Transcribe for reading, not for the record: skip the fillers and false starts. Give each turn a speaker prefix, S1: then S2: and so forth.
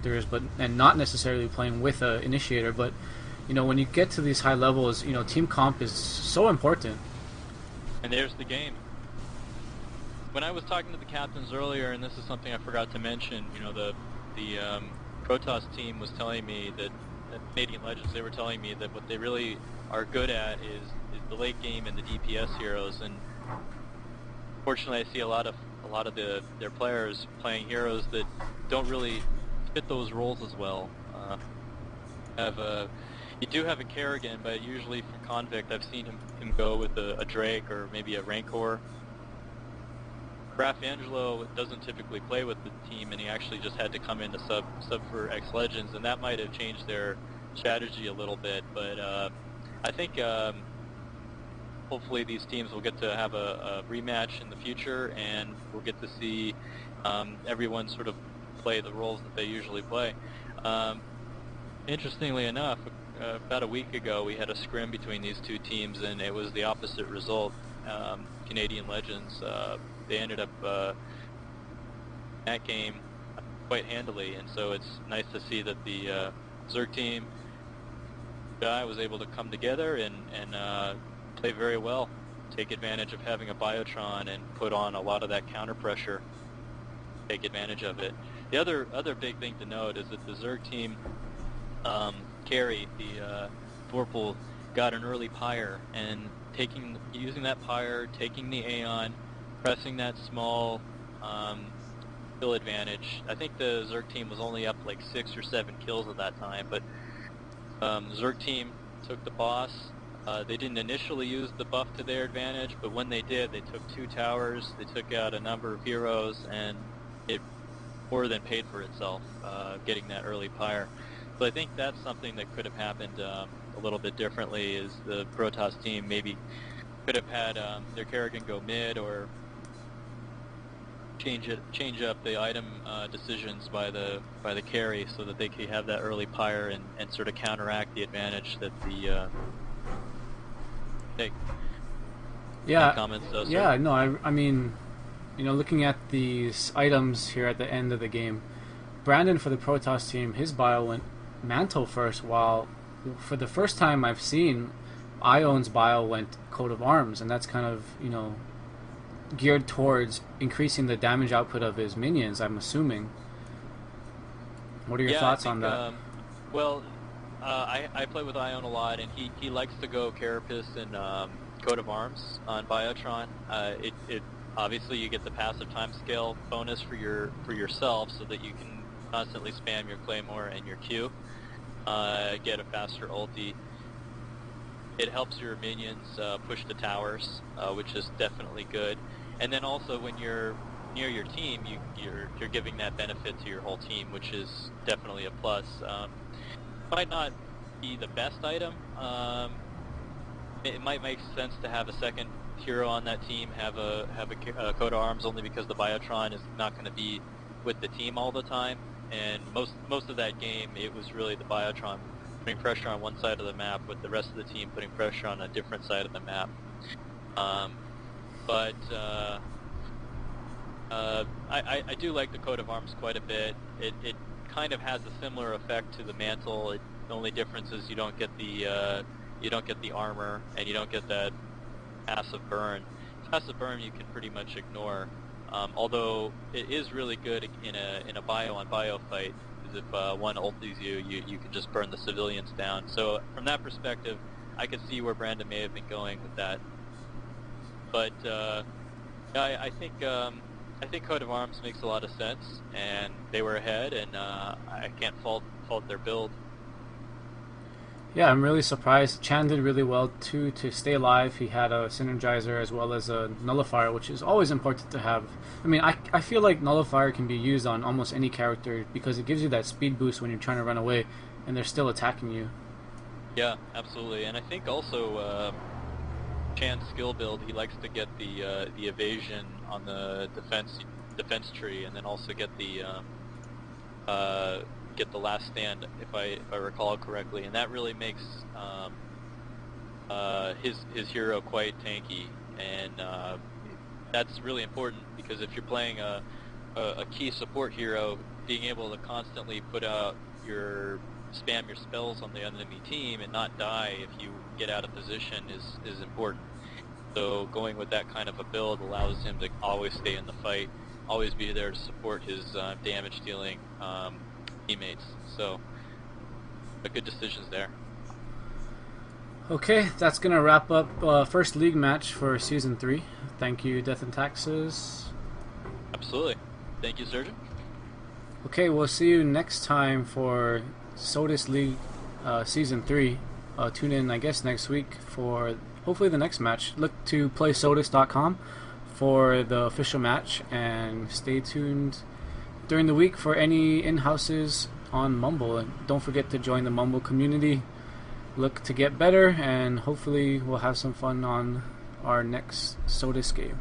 S1: characters, but and not necessarily playing with a initiator. But when you get to these high levels, team comp is so important.
S2: And there's the game. When I was talking to the captains earlier, and this is something I forgot to mention, the Protoss team was telling me that Canadian Legends, they were telling me that what they really are good at is the late game and the DPS heroes. And fortunately, I see a lot of their players playing heroes that don't really fit those roles as well. You do have a Kerrigan, but usually from Convict, I've seen him go with a Drake or maybe a Rancor. Graf Angelo doesn't typically play with the team, and he actually just had to come in to sub for X Legends, and that might have changed their strategy a little bit. But I think hopefully these teams will get to have a rematch in the future, and we'll get to see everyone sort of play the roles that they usually play. Interestingly enough, about a week ago we had a scrim between these two teams, and it was the opposite result. Canadian Legends, they ended up that game quite handily, and so it's nice to see that the Zerg team guy was able to come together and play very well, take advantage of having a Biotron and put on a lot of that counter pressure, take advantage of it. The other big thing to note is that the Zerg team, Carry, the Vorpal, got an early pyre, and using that pyre, taking the Aeon, pressing that small kill advantage. I think the Zerg team was only up like 6 or 7 kills at that time, but Zerg team took the boss. They didn't initially use the buff to their advantage, but when they did, they took 2 towers, they took out a number of heroes, and it more than paid for itself, getting that early pyre. So I think that's something that could have happened a little bit differently, is the Protoss team maybe could have had their Kerrigan go mid, or change up the item decisions by the carry, so that they could have that early pyre and sort of counteract the advantage that the take.
S1: Yeah.
S2: Comments, though,
S1: yeah.
S2: sir?
S1: No, I mean, looking at these items here at the end of the game, Brandon for the Protoss team, his bio went Mantle first, while for the first time I've seen Ion's bio went Coat of Arms, and that's kind of geared towards increasing the damage output of his minions, I'm assuming. What are your thoughts on that?
S2: Well, I play with Ion a lot, and he likes to go Carapace and Coat of Arms on Biotron. It obviously you get the passive time scale bonus for yourself, so that you can constantly spam your Claymore and your Q, get a faster ulti. It helps your minions push the towers, which is definitely good. And then also when you're near your team, you're giving that benefit to your whole team, which is definitely a plus. Might not be the best item. It might make sense to have a second hero on that team, have a coat of arms, only because the Biotron is not going to be with the team all the time. And most of that game, it was really the Biotron putting pressure on one side of the map, with the rest of the team putting pressure on a different side of the map. I do like the coat of arms quite a bit. It kind of has a similar effect to the mantle. The only difference is you don't get the armor, and you don't get that passive burn. Passive burn you can pretty much ignore. Although it is really good in a bio on bio fight, because if one ultis you can just burn the civilians down. So from that perspective, I could see where Brandon may have been going with that. But I think Coat of Arms makes a lot of sense, and they were ahead, and I can't fault their build.
S1: Yeah, I'm really surprised. Chan did really well too to stay alive. He had a Synergizer as well as a Nullifier, which is always important to have. I mean, I feel like Nullifier can be used on almost any character, because it gives you that speed boost when you're trying to run away and they're still attacking you.
S2: Yeah, absolutely. And I think also Chan's skill build, he likes to get the evasion on the defense tree, and then also get the last stand, if I recall correctly, and that really makes his hero quite tanky, and that's really important, because if you're playing a key support hero, being able to constantly put out spam your spells on the enemy team and not die if you get out of position is important. So going with that kind of a build allows him to always stay in the fight, always be there to support his damage dealing teammates. So good decisions there.
S1: Okay, that's gonna wrap up first league match for season 3. Thank you, Death and Taxes.
S2: Absolutely. Thank you, Surgeon.
S1: Okay, we'll see you next time for SotIS League season 3. Tune in, I guess, next week for hopefully the next match. Look to playsotis.com for the official match, and stay tuned during the week for any in-houses on Mumble. And don't forget to join the Mumble community. Look to get better, and hopefully we'll have some fun on our next SotIS game.